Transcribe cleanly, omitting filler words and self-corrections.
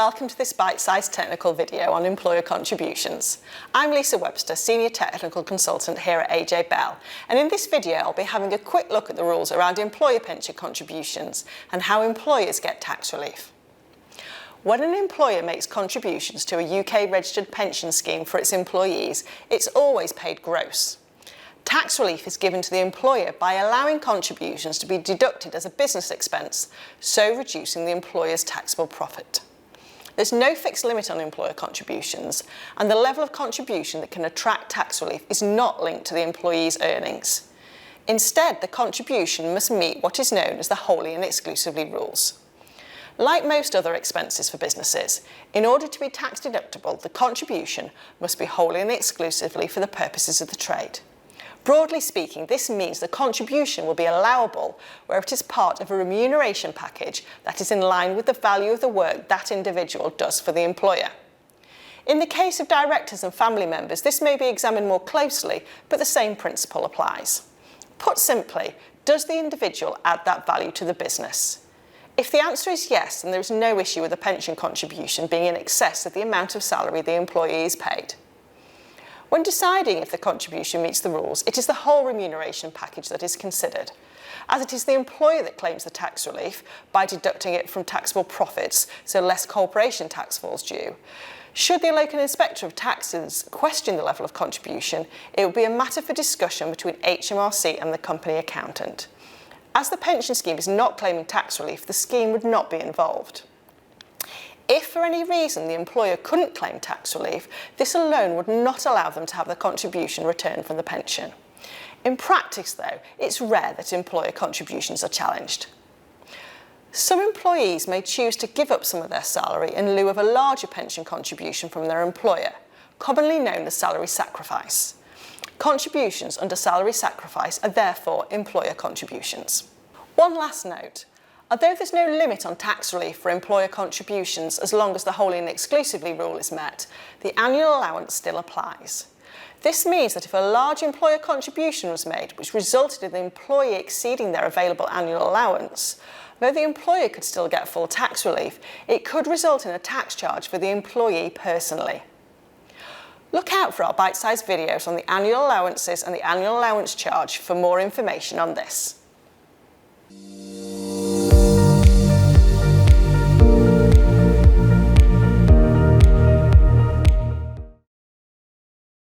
welcome to this bite-sized technical video on employer contributions. I'm Lisa Webster, Senior Technical Consultant here at AJ Bell, and in this video I'll be having a quick look at the rules around employer pension contributions and how employers get tax relief. When an employer makes contributions to a UK-registered pension scheme for its employees, it's always paid gross. Tax relief is given to the employer by allowing contributions to be deducted as a business expense, so reducing the employer's taxable profit. There's no fixed limit on employer contributions, and the level of contribution that can attract tax relief is not linked to the employee's earnings. Instead, the contribution must meet what is known as the wholly and exclusively rules. Like most other expenses for businesses, in order to be tax deductible, the contribution must be wholly and exclusively for the purposes of the trade. Broadly speaking, this means the contribution will be allowable where it is part of a remuneration package that is in line with the value of the work that individual does for the employer. In the case of directors and family members, this may be examined more closely, but the same principle applies. Put simply, does the individual add that value to the business? If the answer is yes, then there is no issue with a pension contribution being in excess of the amount of salary the employee is paid. When deciding if the contribution meets the rules, it is the whole remuneration package that is considered, as it is the employer that claims the tax relief by deducting it from taxable profits, so less corporation tax falls due. Should the local inspector of taxes question the level of contribution, it will be a matter for discussion between HMRC and the company accountant. As the pension scheme is not claiming tax relief, the scheme would not be involved. If for any reason the employer couldn't claim tax relief, this alone would not allow them to have the contribution returned from the pension. In practice, though, it's rare that employer contributions are challenged. Some employees may choose to give up some of their salary in lieu of a larger pension contribution from their employer, commonly known as salary sacrifice. Contributions under salary sacrifice are therefore employer contributions. One last note. Although there's no limit on tax relief for employer contributions as long as the wholly and exclusively rule is met, the annual allowance still applies. This means that if a large employer contribution was made which resulted in the employee exceeding their available annual allowance, though the employer could still get full tax relief, it could result in a tax charge for the employee personally. Look out for our bite-sized videos on the annual allowances and the annual allowance charge for more information on this.